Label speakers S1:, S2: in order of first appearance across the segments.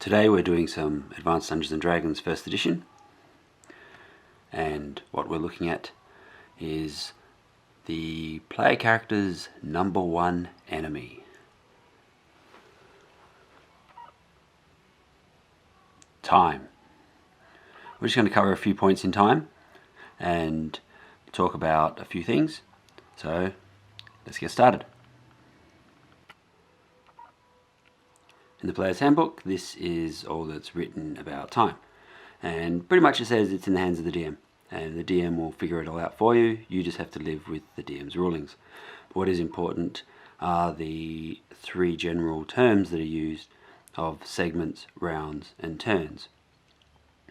S1: Today we're doing some Advanced Dungeons & Dragons 1st edition, and what we're looking at is the player character's number one enemy. Time. We're just going to cover a few points in time and talk about a few things, so let's get started. In the player's handbook, this is all that's written about time, and pretty much it says it's in the hands of the DM, and the DM will figure it all out for you. You just have to live with the DM's rulings. But what is important are the three general terms that are used of segments, rounds and turns.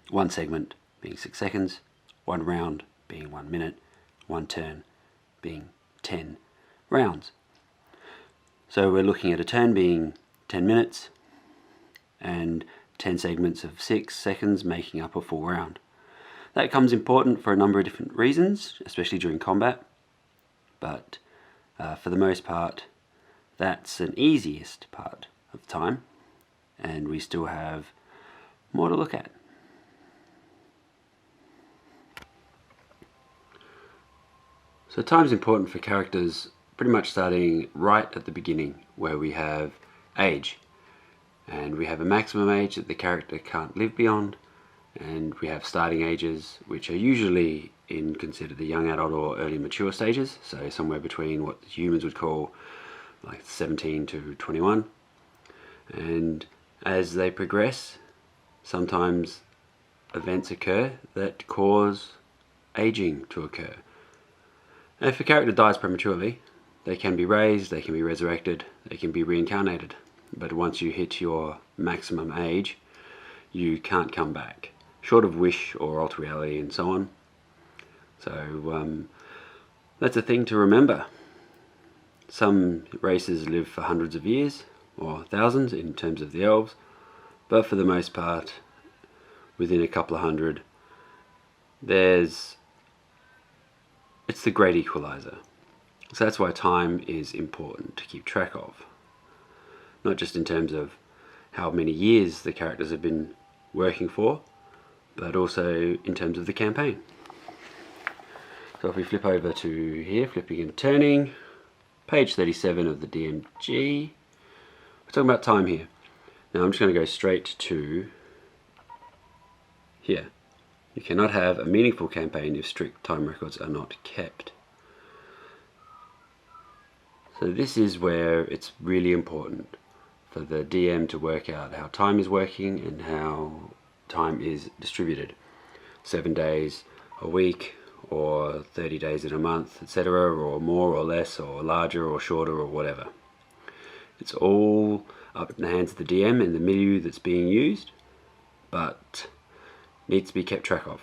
S1: One segment being 6 seconds, one round being 1 minute, one turn being 10 rounds. So we're looking at a turn being 10 minutes and 10 segments of 6 seconds making up a full round. That becomes important for a number of different reasons, especially during combat, but for the most part that's an easiest part of time, and we still have more to look at. So time's important for characters pretty much starting right at the beginning, where we have age. And we have a maximum age that the character can't live beyond, and we have starting ages which are usually in considered the young adult or early mature stages, so somewhere between what humans would call like 17 to 21. And as they progress, sometimes events occur that cause aging to occur. And if a character dies prematurely, they can be raised, they can be resurrected, they can be reincarnated. But once you hit your maximum age, you can't come back, short of wish or alter reality and so on. So that's a thing to remember. Some races live for hundreds of years, or thousands in terms of the elves, but for the most part, within a couple of hundred, it's the great equalizer. So that's why time is important to keep track of. Not just in terms of how many years the characters have been working for, but also in terms of the campaign. So if we flip over to here, flipping and turning, page 37 of the DMG, we're talking about time here. Now I'm just going to go straight to here. You cannot have a meaningful campaign if strict time records are not kept. So this is where it's really important for the DM to work out how time is working and how time is distributed. 7 days a week, or 30 days in a month, etc., or more or less, or larger or shorter, or whatever. It's all up in the hands of the DM and the milieu that's being used, but needs to be kept track of.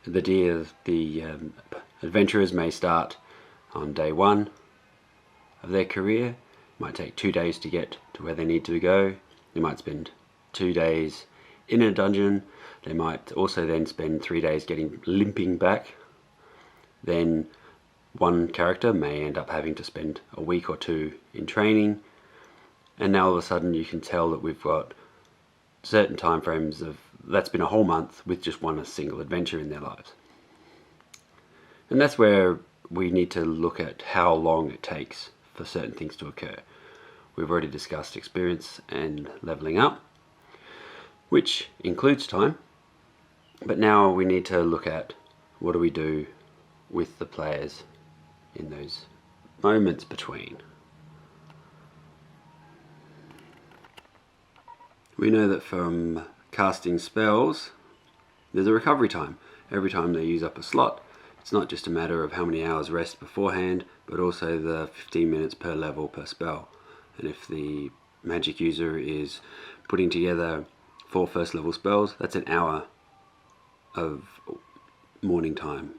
S1: The adventurers may start on day 1 of their career. It might take 2 days to get to where they need to go. They might spend 2 days in a dungeon. They might also then spend 3 days limping back. Then one character may end up having to spend a week or 2 in training. And now all of a sudden you can tell that we've got certain time frames of that's been a whole month with just one single adventure in their lives. And that's where we need to look at how long it takes for certain things to occur. We've already discussed experience and leveling up, which includes time, but now we need to look at what do we do with the players in those moments between. We know that from casting spells, there's a recovery time. Every time they use up a slot, it's not just a matter of how many hours rest beforehand, but also the 15 minutes per level per spell. And if the magic user is putting together 4 first level spells, that's an hour of morning time.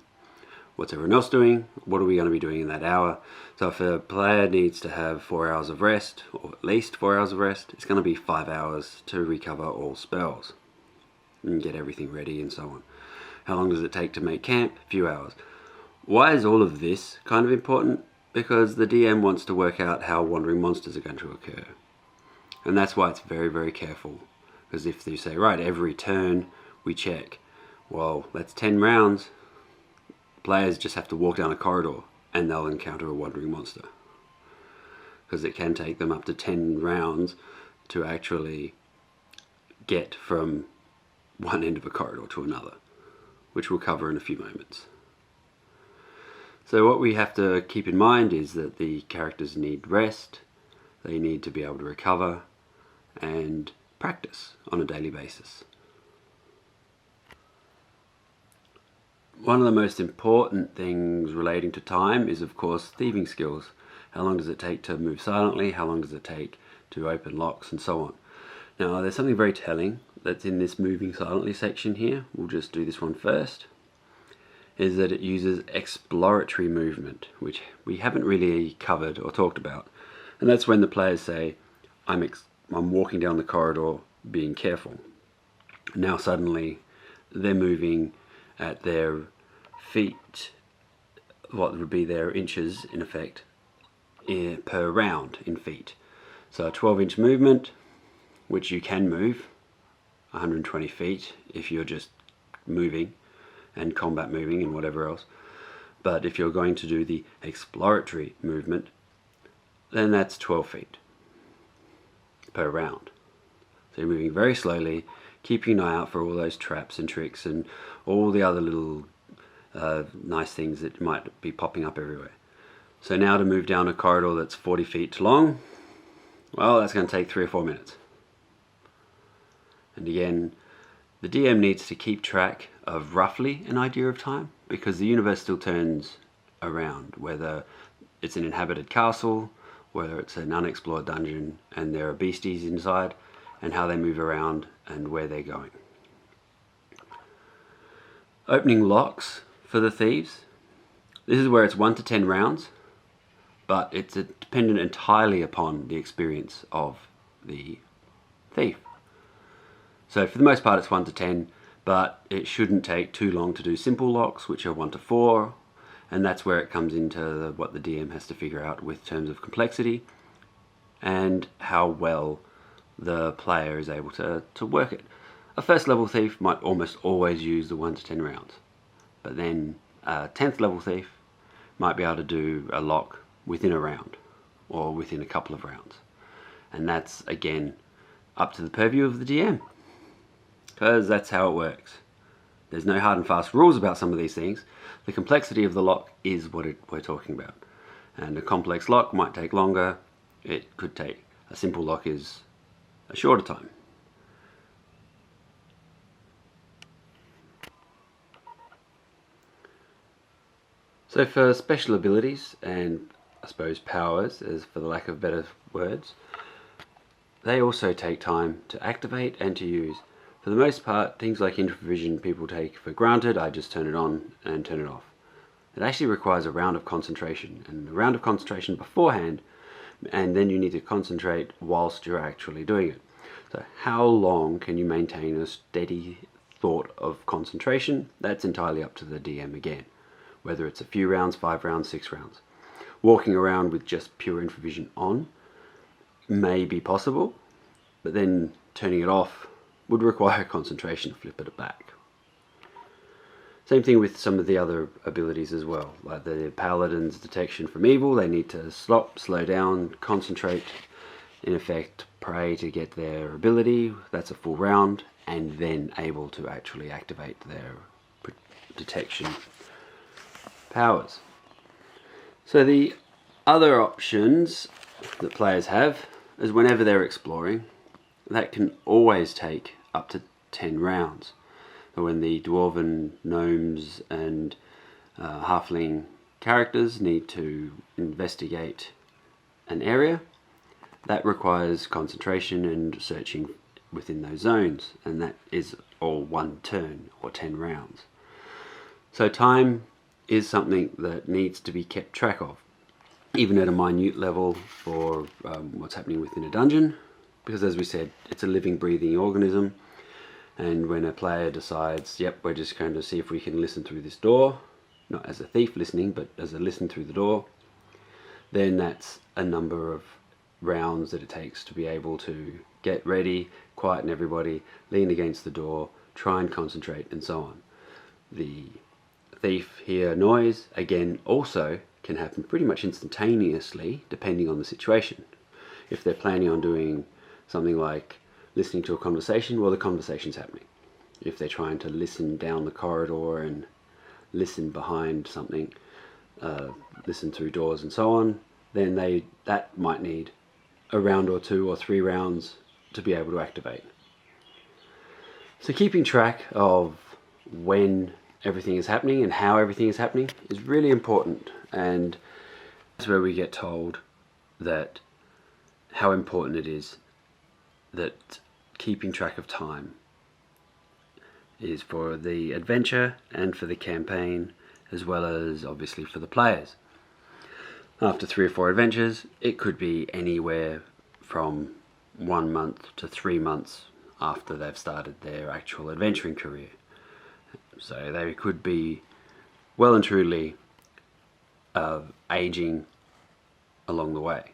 S1: What's everyone else doing? What are we going to be doing in that hour? So if a player needs to have 4 hours of rest, or at least 4 hours of rest, it's going to be 5 hours to recover all spells and get everything ready and so on. How long does it take to make camp? A few hours. Why is all of this kind of important? Because the DM wants to work out how wandering monsters are going to occur. And that's why it's very, very careful. Because if you say, right, every turn we check, well, that's 10 rounds. Players just have to walk down a corridor and they'll encounter a wandering monster. Because it can take them up to 10 rounds to actually get from one end of a corridor to another, which we'll cover in a few moments. So what we have to keep in mind is that the characters need rest, they need to be able to recover, and practice on a daily basis. One of the most important things relating to time is, of course, thieving skills. How long does it take to move silently? How long does it take to open locks, and so on? Now, there's something very telling that's in this moving silently section here. We'll just do this one first. Is that it uses exploratory movement, which we haven't really covered or talked about. And that's when the players say, I'm walking down the corridor being careful. Now suddenly they're moving at their feet, what would be their inches in effect, per round in feet. So a 12-inch movement, which you can move 120 feet if you're just moving and combat moving and whatever else. But if you're going to do the exploratory movement, then that's 12 feet per round. So you're moving very slowly, keeping an eye out for all those traps and tricks and all the other little nice things that might be popping up everywhere. So now to move down a corridor that's 40 feet long, well, that's going to take 3 or 4 minutes. And again, the DM needs to keep track of roughly an idea of time, because the universe still turns around, whether it's an inhabited castle, whether it's an unexplored dungeon and there are beasties inside, and how they move around and where they're going. Opening locks for the thieves. This is where it's 1 to 10 rounds, but it's dependent entirely upon the experience of the thief. So for the most part it's 1 to 10, but it shouldn't take too long to do simple locks, which are 1 to 4, and that's where it comes into what the DM has to figure out with terms of complexity and how well the player is able to work it. A first level thief might almost always use the 1 to 10 rounds, but then a 10th level thief might be able to do a lock within a round or within a couple of rounds, and that's again up to the purview of the DM, because that's how it works. There's no hard and fast rules about some of these things. The complexity of the lock is what we're talking about, and a complex lock might take longer. It could take, a simple lock is a shorter time. So for special abilities, and I suppose powers, as for the lack of better words, they also take time to activate and to use. For the most part, things like infravision people take for granted. I just turn it on and turn it off. It actually requires a round of concentration, and a round of concentration beforehand, and then you need to concentrate whilst you're actually doing it. So how long can you maintain a steady thought of concentration? That's entirely up to the DM again. Whether it's a few rounds, 5 rounds, 6 rounds. Walking around with just pure infravision on may be possible, but then turning it off would require concentration to flip it back. Same thing with some of the other abilities as well, like the paladin's detection from evil. They need to stop, slow down, concentrate, in effect pray to get their ability. That's a full round, and then able to actually activate their detection powers. So the other options that players have is whenever they're exploring, that can always take up to 10 rounds. So when the dwarven, gnomes and halfling characters need to investigate an area, that requires concentration and searching within those zones, and that is all 1 turn or 10 rounds. So time is something that needs to be kept track of, even at a minute level for what's happening within a dungeon, because as we said, it's a living, breathing organism, and when a player decides, yep, we're just going to see if we can listen through this door, not as a thief listening, but as a listen through the door, then that's a number of rounds that it takes to be able to get ready, quieten everybody, lean against the door, try and concentrate, and so on. The thief hear noise, again, also can happen pretty much instantaneously depending on the situation. If they're planning on doing something like listening to a conversation, well, the conversation's happening. If they're trying to listen down the corridor and listen behind something, listen through doors and so on, then that might need a round or 2 or 3 rounds to be able to activate. So keeping track of when everything is happening and how everything is happening is really important, and that's where we get told that how important it is that keeping track of time is for the adventure and for the campaign, as well as obviously for the players. After 3 or 4 adventures, it could be anywhere from 1 month to 3 months after they've started their actual adventuring career. So they could be well and truly aging along the way.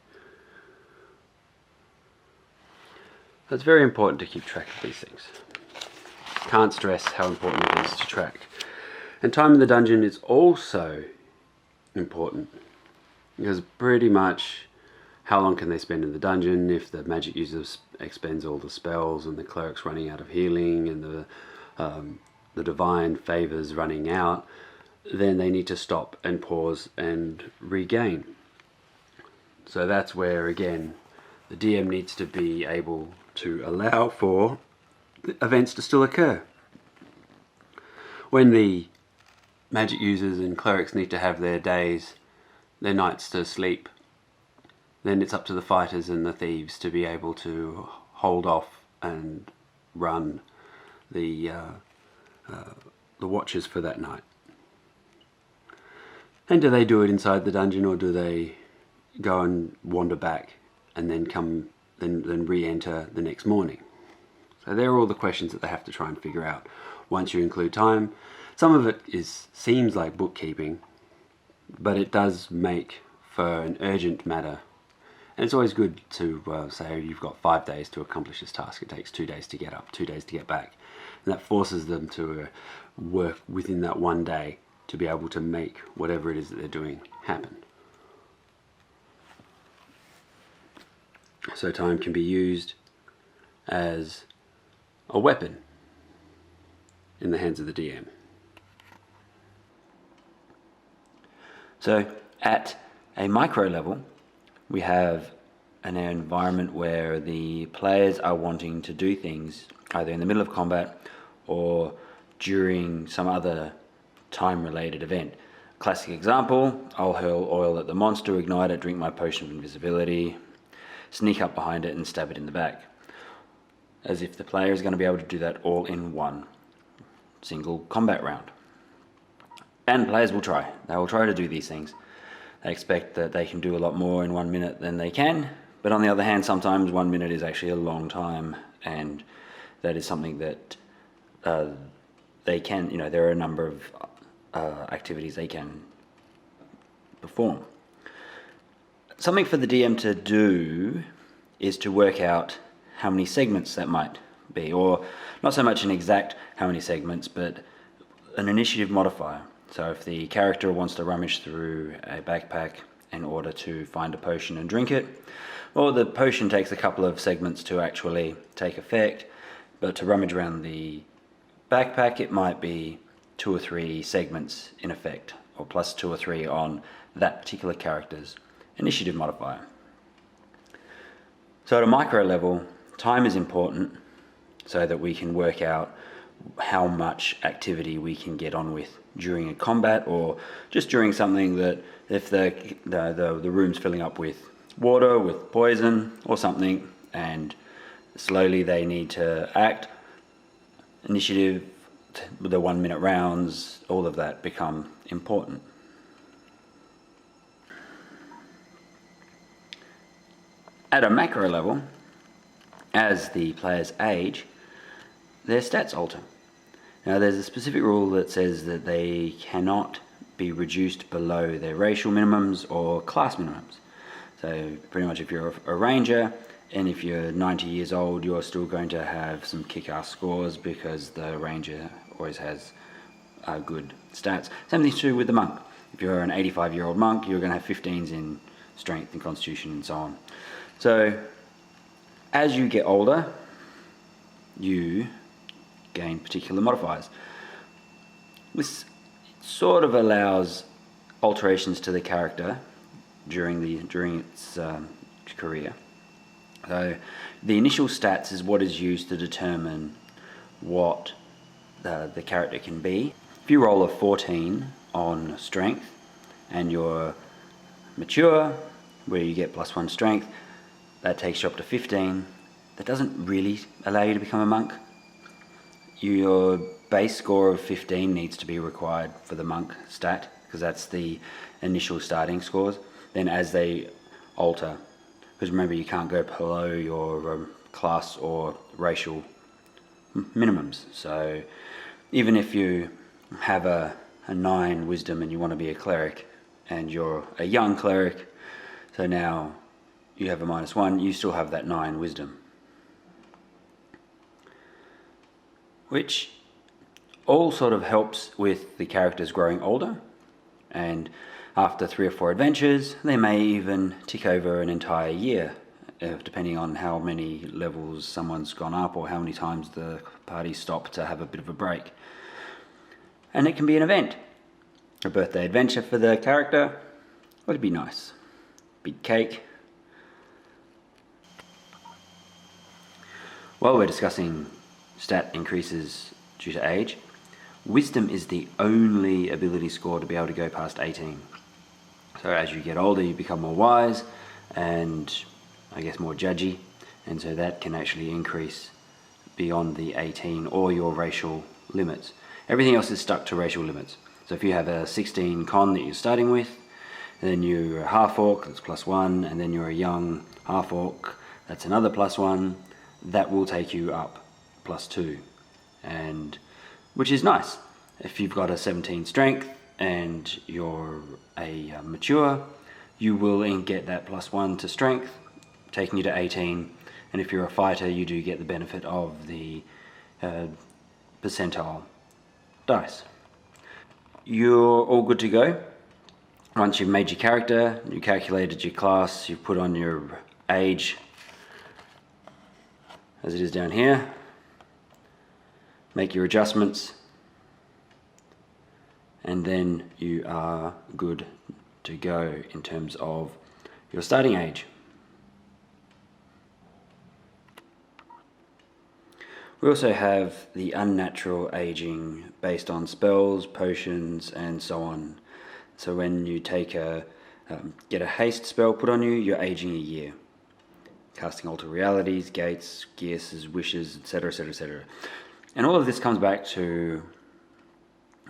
S1: So it's very important to keep track of these things. Can't stress how important it is to track. And time in the dungeon is also important, because pretty much how long can they spend in the dungeon if the magic user expends all the spells and the cleric's running out of healing and the divine favors running out, then they need to stop and pause and regain. So that's where, again, the DM needs to be able to allow for events to still occur. When the magic users and clerics need to have their days, their nights to sleep, then it's up to the fighters and the thieves to be able to hold off and run the watches for that night. And do they do it inside the dungeon, or do they go and wander back and then re-enter the next morning? So they're all the questions that they have to try and figure out once you include time. Some of it seems like bookkeeping, but it does make for an urgent matter. And it's always good to say you've got 5 days to accomplish this task. It takes 2 days to get up, 2 days to get back. And that forces them to work within that 1 day to be able to make whatever it is that they're doing happen. So time can be used as a weapon in the hands of the DM. So at a micro level, we have an environment where the players are wanting to do things either in the middle of combat or during some other time-related event. Classic example, I'll hurl oil at the monster, ignite it, drink my potion of invisibility, sneak up behind it and stab it in the back. As if the player is going to be able to do that all in one single combat round. And players will try. They will try to do these things. They expect that they can do a lot more in 1 minute than they can, but on the other hand, sometimes 1 minute is actually a long time, and that is something that they can, there are a number of activities they can perform. Something for the DM to do is to work out how many segments that might be, or not so much an exact how many segments, but an initiative modifier. So if the character wants to rummage through a backpack in order to find a potion and drink it, well, the potion takes a couple of segments to actually take effect, but to rummage around the backpack, it might be 2 or 3 segments in effect, or plus 2 or 3 on that particular character's initiative modifier. So at a micro level, time is important so that we can work out how much activity we can get on with during a combat, or just during something that if the room's filling up with water, with poison or something, and slowly they need to act. Initiative, the 1 minute rounds, all of that become important. At a macro level, as the players age, their stats alter. Now there's a specific rule that says that they cannot be reduced below their racial minimums or class minimums. So pretty much if you're a ranger, and if you're 90 years old, you're still going to have some kick-ass scores because the ranger always has good stats. Same thing's true with the monk. If you're an 85-year-old monk, you're going to have 15s in strength and constitution and so on. So as you get older, you gain particular modifiers. This sort of allows alterations to the character during its career. So the initial stats is what is used to determine what the character can be. If you roll a 14 on strength and you're mature, where you get +1 strength, that takes you up to 15. That doesn't really allow you to become a monk. Your base score of 15 needs to be required for the monk stat, because that's the initial starting scores. Then as they alter, because remember you can't go below your class or racial minimums. So even if you have a 9 wisdom and you want to be a cleric, and you're a young cleric, so now you have a -1, you still have that 9 wisdom. Which all sort of helps with the characters growing older, and after 3 or 4 adventures, they may even tick over an entire year, depending on how many levels someone's gone up or how many times the party stopped to have a bit of a break. And it can be an event. A birthday adventure for the character would be nice. Big cake. While we're discussing stat increases due to age, wisdom is the only ability score to be able to go past 18. So as you get older, you become more wise and I guess more judgy, and so that can actually increase beyond the 18 or your racial limits. Everything else is stuck to racial limits. So if you have a 16 con that you're starting with, and then you're a half-orc, that's +1, and then you're a young half-orc, that's another +1, that will take you up +2, and which is nice. If you've got a 17 strength and you're a mature, you will get that +1 to strength, taking you to 18, and if you're a fighter, you do get the benefit of the percentile dice. You're all good to go. Once you've made your character, you calculated your class, you've put on your age as it is down here, make your adjustments, and then you are good to go in terms of your starting age. We also have the unnatural aging based on spells, potions, and so on. So when you take get a haste spell put on you, you're aging a year. Casting alter realities, gates, geases, wishes, etc., etc., etc. And all of this comes back to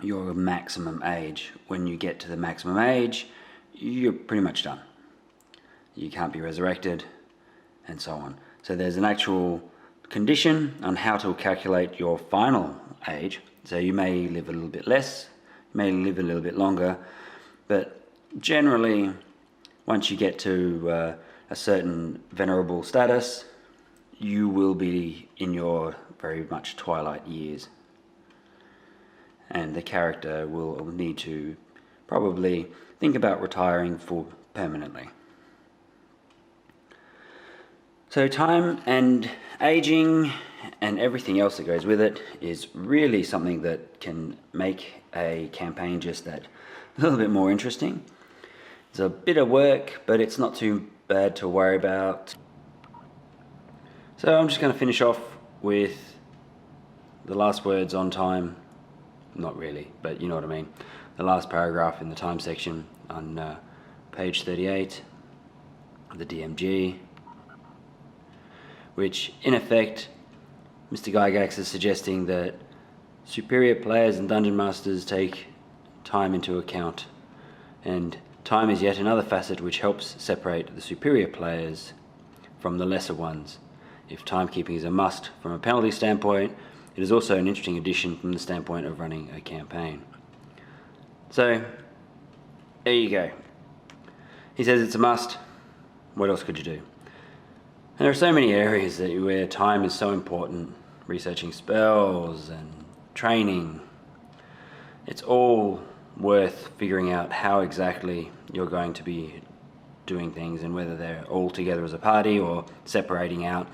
S1: your maximum age. When you get to the maximum age, you're pretty much done. You can't be resurrected, and so on. So there's an actual condition on how to calculate your final age. So you may live a little bit less, you may live a little bit longer, but generally, once you get to a certain venerable status, you will be in your very much twilight years. And the character will need to probably think about retiring for permanently. So time and aging and everything else that goes with it is really something that can make a campaign just that little bit more interesting. It's a bit of work, but it's not too bad to worry about. So I'm just going to finish off with the last words on time. Not really, but you know what I mean. The last paragraph in the time section on page 38 of the DMG, which in effect Mr. Gygax is suggesting that superior players and dungeon masters take time into account, and time is yet another facet which helps separate the superior players from the lesser ones. If timekeeping is a must from a penalty standpoint, it is also an interesting addition from the standpoint of running a campaign. So, there you go. He says it's a must. what else could you do? And there are so many areas where time is so important. Researching spells and training. It's all worth figuring out how exactly you're going to be doing things, and whether they're all together as a party or separating out.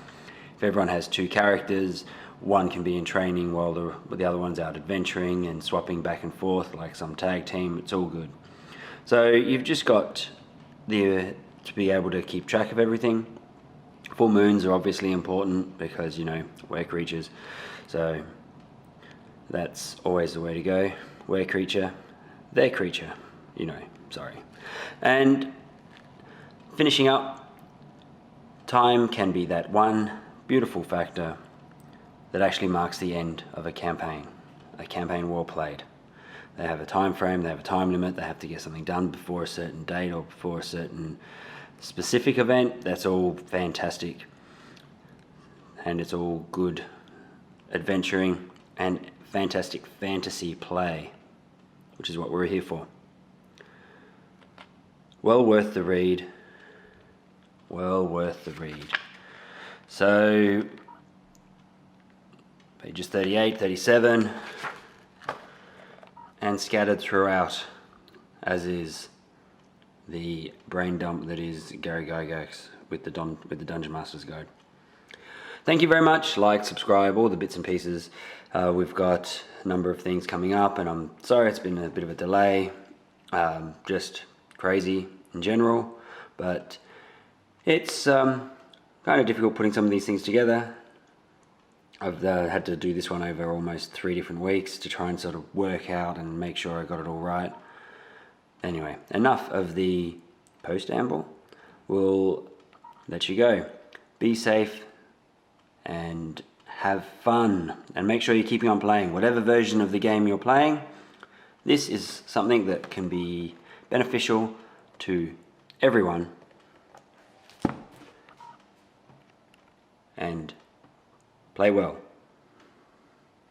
S1: If everyone has 2 characters, one can be in training while the other one's out adventuring and swapping back and forth like some tag team. It's all good. So you've just got to be able to keep track of everything. Full moons are obviously important because, you know, we're creatures. So that's always the way to go. We're creature, they're creature, you know, sorry. And finishing up, time can be that one beautiful factor that actually marks the end of a campaign well played. They have a time frame, they have a time limit, they have to get something done before a certain date or before a certain specific event. That's all fantastic. And it's all good adventuring and fantastic fantasy play, which is what we're here for. Well worth the read. Well worth the read. So, pages 38, 37, and scattered throughout, as is the brain dump that is Gary Gygax with the Dungeon Master's Guide. Thank you very much. Like, subscribe, all the bits and pieces. We've got a number of things coming up, and I'm sorry it's been a bit of a delay. Just crazy in general, but it's kind of difficult putting some of these things together. I've had to do this one over almost 3 different weeks to try and sort of work out and make sure I got it all right. Anyway, enough of the post-amble. We'll let you go. Be safe and have fun, and make sure you're keeping on playing whatever version of the game you're playing. This is something that can be beneficial to everyone, and play well.